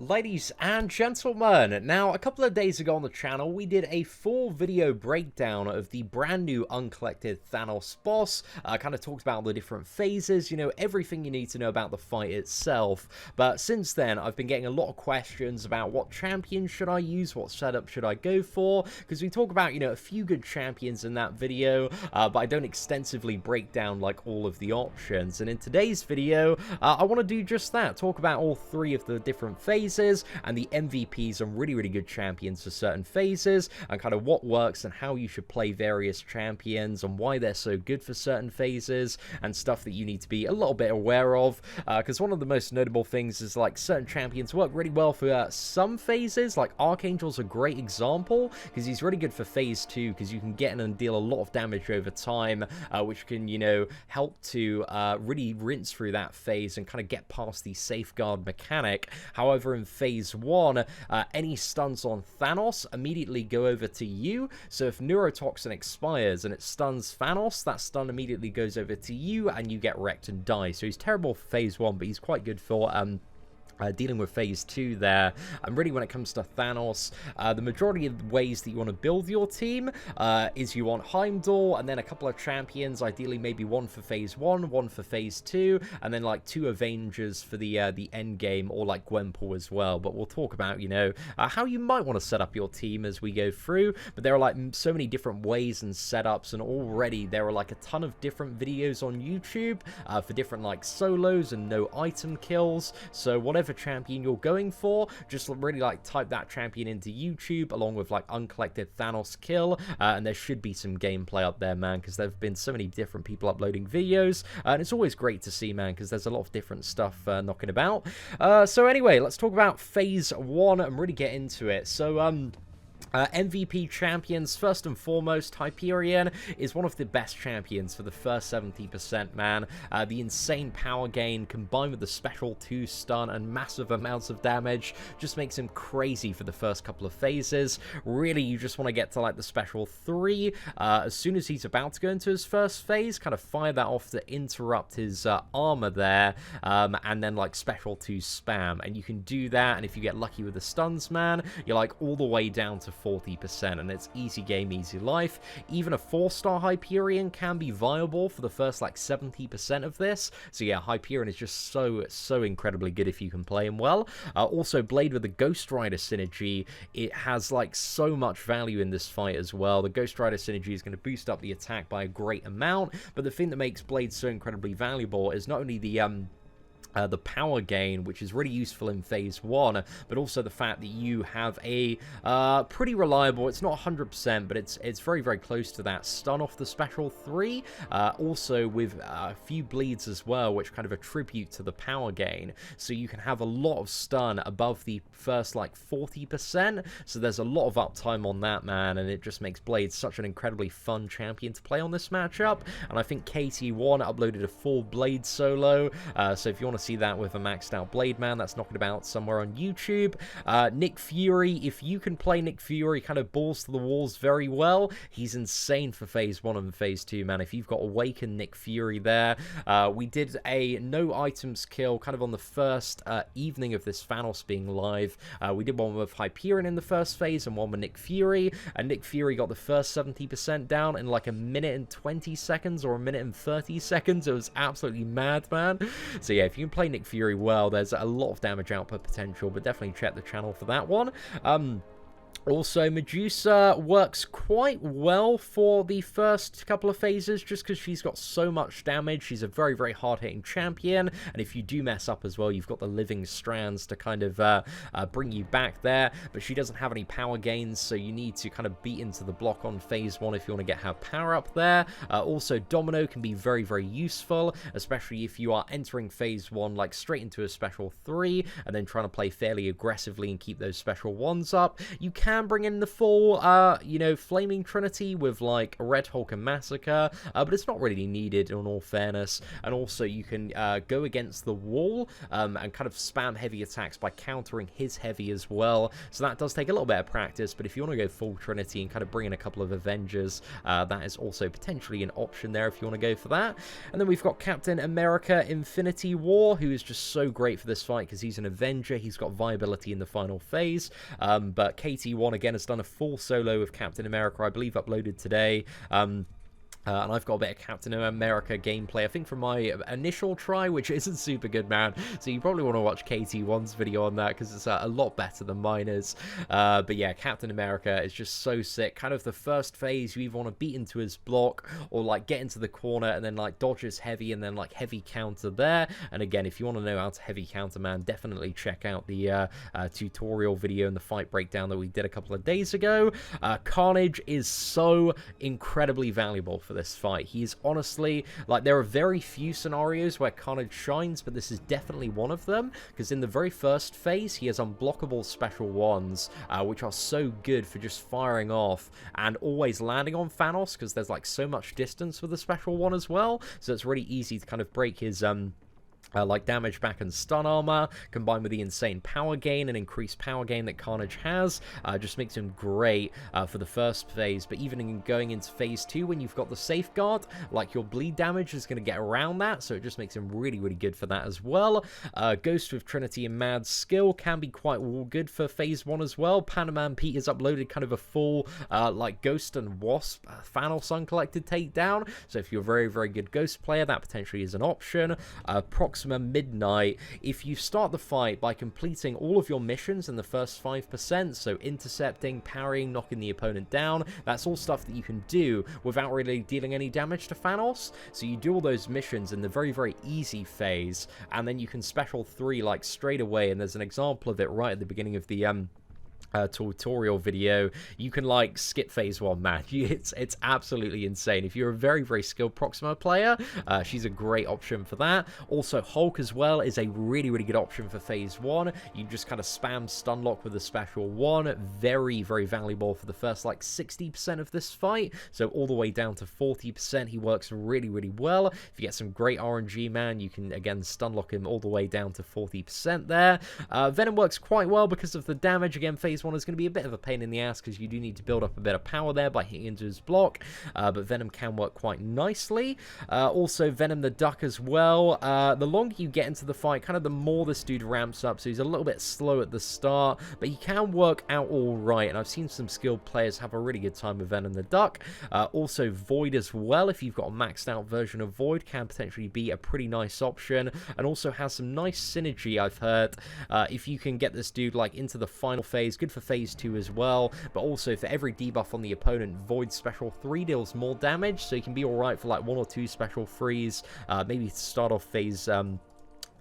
Ladies and gentlemen, now a couple of days ago on the channel we did a full video breakdown of the brand new Uncollected Thanos boss. Kind of talked about the different phases, you know, everything you need to know about the fight itself. But since then I've been getting a lot of questions about what champion should I use, what setup should I go for, because we talk about, you know, a few good champions in that video, but I don't extensively break down like all of the options. And in today's video I want to do just that, talk about all three of the different phases and the MVPs on really good champions for certain phases, and kind of what works and how you should play various champions and why they're so good for certain phases and stuff that you need to be a little bit aware of, because one of the most notable things is like certain champions work really well for some phases. Like Archangel's a great example because he's really good for phase 2 because you can get in and deal a lot of damage over time, which can, you know, help to really rinse through that phase and kind of get past the safeguard mechanic. However, in phase 1, any stuns on Thanos immediately go over to you. So if Neurotoxin expires and it stuns Thanos, that stun immediately goes over to you and you get wrecked and die. So he's terrible for phase 1, but he's quite good for dealing with phase 2 there. And really when it comes to Thanos, the majority of the ways that you want to build your team is you want Heimdall and then a couple of champions, ideally maybe one for phase 1, one for phase 2, and then like 2 Avengers for the end game, or like Gwenpool as well. But we'll talk about, you know, how you might want to set up your team as we go through. But there are like so many different ways and setups, and already there are like a ton of different videos on YouTube for different like solos and no item kills. So whatever champion you're going for, just really like type that champion into YouTube along with like Uncollected Thanos kill, and there should be some gameplay up there, man, because there have been so many different people uploading videos, and it's always great to see, man, because there's a lot of different stuff knocking about. So anyway, let's talk about phase 1 and really get into it. So MVP champions, first and foremost, Hyperion is one of the best champions for the first 70%, man. The insane power gain combined with the special 2 stun and massive amounts of damage just makes him crazy for the first couple of phases. Really, you just want to get to like the special 3 as soon as he's about to go into his first phase, kind of fire that off to interrupt his armor there, and then like special 2 spam, and you can do that, and if you get lucky with the stuns, man, you're like all the way down to 40%, and it's easy game, easy life. Even a 4-star Hyperion can be viable for the first like 70% of this. So yeah, Hyperion is just so incredibly good if you can play him well. Also, Blade with the Ghost Rider synergy, it has like so much value in this fight as well. The Ghost Rider synergy is going to boost up the attack by a great amount, but the thing that makes Blade so incredibly valuable is not only the power gain, which is really useful in phase 1, but also the fact that you have a pretty reliable, it's not 100%, but it's very close to that stun off the special 3, also with a few bleeds as well, which kind of attribute to the power gain, so you can have a lot of stun above the first like 40%, so there's a lot of uptime on that, man, and it just makes Blade such an incredibly fun champion to play on this matchup. And I think KT1 uploaded a full Blade solo, so if you want to see that with a maxed out Blade, man, that's knocking about somewhere on YouTube. Nick Fury, if you can play Nick Fury kind of balls to the walls very well, he's insane for phase 1 and phase 2, man. If you've got Awakened Nick Fury there, we did a no items kill kind of on the first evening of this Thanos being live. We did one with Hyperion in the first phase and one with Nick Fury, and Nick Fury got the first 70% down in like a minute and 20 seconds or a minute and 30 seconds. It was absolutely mad, man. So yeah, if you can play Nick Fury well, there's a lot of damage output potential, but definitely check the channel for that one. Also, Medusa works quite well for the first couple of phases just because she's got so much damage. She's a very hard-hitting champion, and if you do mess up as well, you've got the living strands to kind of bring you back there, but she doesn't have any power gains, so you need to kind of beat into the block on phase 1 if you want to get her power up there. Also, Domino can be very useful, especially if you are entering phase 1 like straight into a special 3 and then trying to play fairly aggressively and keep those special 1s up. You can can bring in the full, you know, Flaming Trinity with, like, Red Hulk and Massacre, but it's not really needed, in all fairness. And also, you can go against the wall and kind of spam heavy attacks by countering his heavy as well. So that does take a little bit of practice, but if you want to go full Trinity and kind of bring in a couple of Avengers, that is also potentially an option there if you want to go for that. And then we've got Captain America Infinity War, who is just so great for this fight because he's an Avenger. He's got viability in the final phase. But KT1 again has done a full solo of Captain America, I believe uploaded today. And I've got a bit of Captain America gameplay, I think, from my initial try, which isn't super good, man. So you probably want to watch KT1's video on that, because it's a lot better than mine is. But yeah, Captain America is just so sick. Kind of the first phase, you either want to beat into his block, or, like, get into the corner, and then, like, dodge his heavy, and then, like, heavy counter there. And again, if you want to know how to heavy counter, man, definitely check out the tutorial video and the fight breakdown that we did a couple of days ago. Carnage is so incredibly valuable for this fight. He's honestly, like, there are very few scenarios where Carnage shines, but this is definitely one of them, because in the very first phase he has unblockable special ones, which are so good for just firing off and always landing on Thanos, because there's, like, so much distance with the special one as well, so it's really easy to kind of break his like damage back and stun armor, combined with the insane power gain and increased power gain that Carnage has, just makes him great for the first phase. But even in going into phase 2, when you've got the safeguard, like, your bleed damage is going to get around that, so it just makes him really, really good for that as well. Ghost with Trinity and Mad's skill can be quite good for phase 1 as well. Panaman Pete has uploaded kind of a full, like, Ghost and Wasp Thanos Uncollected takedown, so if you're a very, very good Ghost player, that potentially is an option. Proxima Midnight, if you start the fight by completing all of your missions in the first 5%, so intercepting, parrying, knocking the opponent down, that's all stuff that you can do without really dealing any damage to Thanos. So you do all those missions in the very, very easy phase, and then you can special 3, like, straight away, and there's an example of it right at the beginning of the tutorial video. You can, like, skip phase 1, man. It's absolutely insane. If you're a very, very skilled Proxima player, she's a great option for that. Also, Hulk as well is a really, really good option for phase 1. You just kind of spam stun lock with a special 1. Very, very valuable for the first, like, 60% of this fight, so all the way down to 40%. He works really, really well. If you get some great RNG, man, you can, again, stun lock him all the way down to 40% there. Venom works quite well because of the damage. Again, phase 1 is going to be a bit of a pain in the ass because you do need to build up a bit of power there by hitting into his block, but Venom can work quite nicely. Also, Venom the Duck as well. The longer you get into the fight, kind of the more this dude ramps up, so he's a little bit slow at the start, but he can work out all right, and I've seen some skilled players have a really good time with Venom the Duck. Also, Void as well, if you've got a maxed out version of Void, can potentially be a pretty nice option, and also has some nice synergy, I've heard, if you can get this dude, like, into the final phase. Good for phase 2 as well, but also for every debuff on the opponent, Void special 3 deals more damage, so you can be alright for, like, 1 or 2 special 3s, maybe to start off phase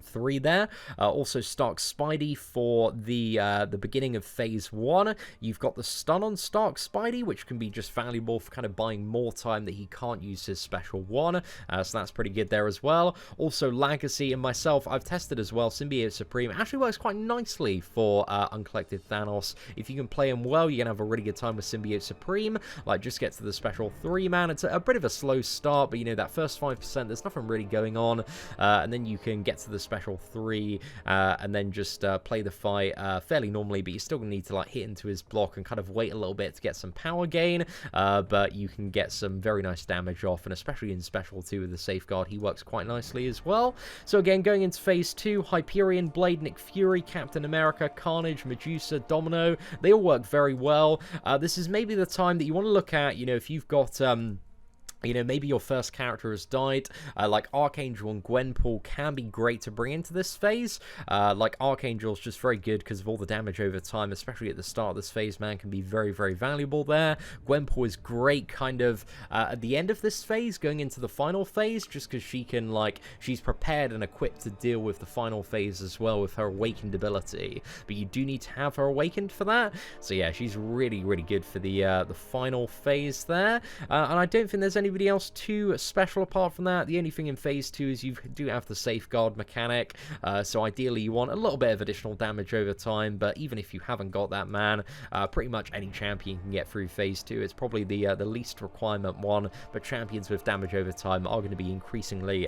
3 there. Also, Stark Spidey for the beginning of phase 1. You've got the stun on Stark Spidey, which can be just valuable for kind of buying more time that he can't use his special 1, so that's pretty good there as well. Also, Legacy and myself, I've tested as well. Symbiote Supreme actually works quite nicely for Uncollected Thanos. If you can play him well, you're gonna have a really good time with Symbiote Supreme. Like, just get to the special 3, man. It's a bit of a slow start, but, you know, that first 5%, there's nothing really going on, and then you can get to the special 3 and then just play the fight fairly normally, but you're still gonna need to, like, hit into his block and kind of wait a little bit to get some power gain, but you can get some very nice damage off, and especially in special 2 with the safeguard, he works quite nicely as well. So again, going into phase 2, Hyperion, Blade, Nick Fury, Captain America, Carnage, Medusa, Domino, they all work very well. This is maybe the time that you want to look at, you know, if you've got you know, maybe your first character has died, like Archangel and Gwenpool can be great to bring into this phase. Like, Archangel's just very good because of all the damage over time, especially at the start of this phase, man, can be very, very valuable there. Gwenpool is great kind of at the end of this phase, going into the final phase, just because she can, like, she's prepared and equipped to deal with the final phase as well with her awakened ability, but you do need to have her awakened for that. So yeah, she's really, really good for the final phase there, and I don't think there's any anybody else too special apart from that. The only thing in Phase 2 is you do have the safeguard mechanic, so ideally you want a little bit of additional damage over time, but even if you haven't got that, man, pretty much any champion can get through Phase 2. It's probably the least requirement one, but champions with damage over time are going to be increasingly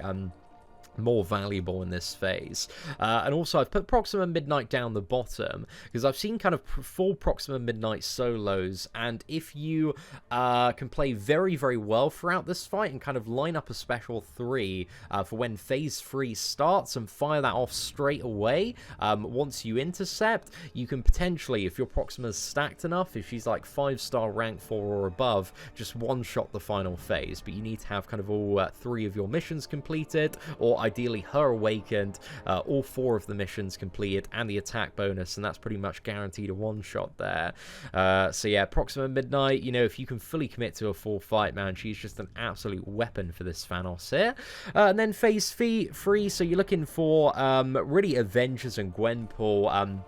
more valuable in this phase. And also I've put Proxima Midnight down the bottom because I've seen kind of full Proxima Midnight solos, and if you can play very, very well throughout this fight and kind of line up a special 3 for when phase 3 starts and fire that off straight away once you intercept, you can potentially, if your Proxima's stacked enough, if she's like 5-star rank 4 or above, just one-shot the final phase. But you need to have kind of all 3 of your missions completed, or ideally her awakened, all 4 of the missions completed, and the attack bonus, and that's pretty much guaranteed a one-shot there. So yeah, Proxima Midnight, you know, if you can fully commit to a full fight, man, she's just an absolute weapon for this Thanos here. And then phase 3, so you're looking for really Avengers and Gwenpool,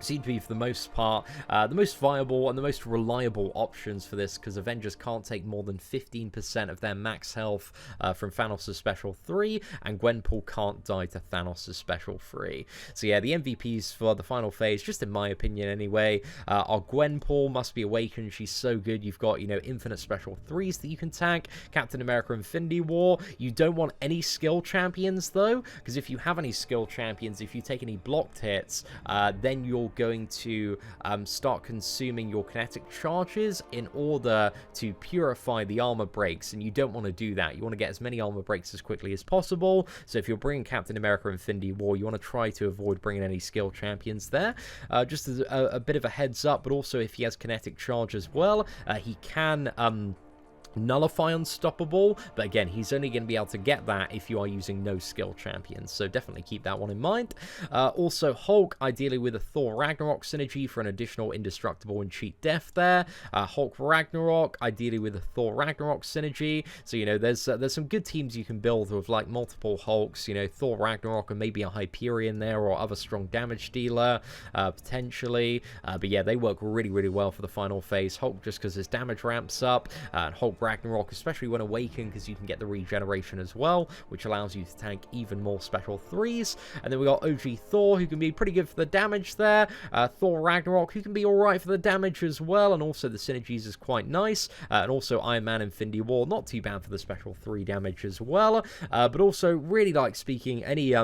seem to be, for the most part, the most viable and the most reliable options for this, because Avengers can't take more than 15% of their max health from Thanos' Special 3, and Gwenpool can't die to Thanos' Special 3. So yeah, the MVPs for the final phase, just in my opinion anyway, are Gwenpool, must be awakened, she's so good. You've got, you know, infinite Special 3s that you can tank, Captain America Infinity War. You don't want any skill champions though, because if you have any skill champions, if you take any blocked hits, then you're going to start consuming your kinetic charges in order to purify the armor breaks, and you don't want to do that. You want to get as many armor breaks as quickly as possible. So if you're bringing Captain America Infinity War, you want to try to avoid bringing any skill champions there, just as a bit of a heads up. But also, if he has kinetic charge as well, he can nullify Unstoppable, but again, he's only going to be able to get that if you are using no skill champions, so definitely keep that one in mind. Also, Hulk, ideally with a Thor Ragnarok synergy for an additional indestructible and cheat death there. Hulk Ragnarok, ideally with a Thor Ragnarok synergy, so you know, there's some good teams you can build with like multiple Hulks, you know, Thor Ragnarok and maybe a Hyperion there, or other strong damage dealer, potentially, but yeah, they work really, really well for the final phase. Hulk, just because his damage ramps up, and Hulk Ragnarok, especially when awakened, because you can get the regeneration as well, which allows you to tank even more Special 3s. And then we got OG Thor, who can be pretty good for the damage there. Thor Ragnarok, who can be alright for the damage as well, and also the synergies is quite nice. And also Iron Man Infinity War, not too bad for the Special 3 damage as well. But also, really like speaking, any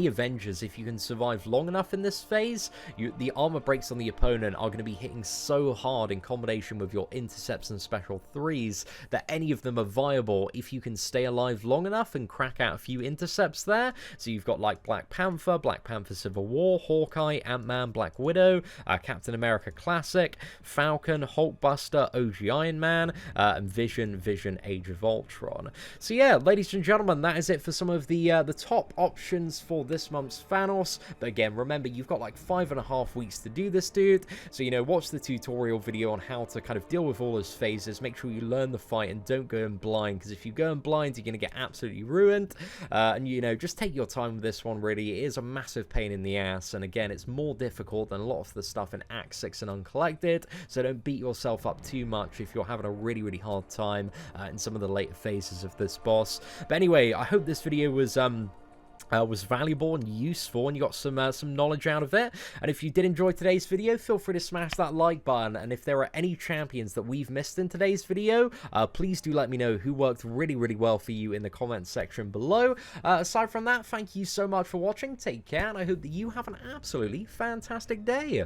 Avengers, if you can survive long enough in this phase, the armor breaks on the opponent are going to be hitting so hard in combination with your intercepts and Special 3s that any of them are viable if you can stay alive long enough and crack out a few intercepts there. So you've got like Black Panther Civil War, Hawkeye, Ant-Man, Black Widow, Captain America Classic, Falcon, Hulkbuster, OG Iron Man, and Vision, Age of Ultron. So yeah, ladies and gentlemen, that is it for some of the top options for this month's Thanos. But again, remember, you've got like 5.5 weeks to do this, dude. So, you know, watch the tutorial video on how to kind of deal with all those phases. Make sure you learn the fight and don't go in blind, because if you go in blind, you're going to get absolutely ruined. And, you know, just take your time with this one, really. It is a massive pain in the ass. And again, it's more difficult than a lot of the stuff in Act 6 and Uncollected. So don't beat yourself up too much if you're having a really, really hard time in some of the later phases of this boss. But anyway, I hope this video was valuable and useful, and you got some knowledge out of it. And if you did enjoy today's video, feel free to smash that like button. And if there are any champions that we've missed in today's video, please do let me know who worked really, really well for you in the comments section below. Aside from that, thank you so much for watching. Take care, and I hope that you have an absolutely fantastic day.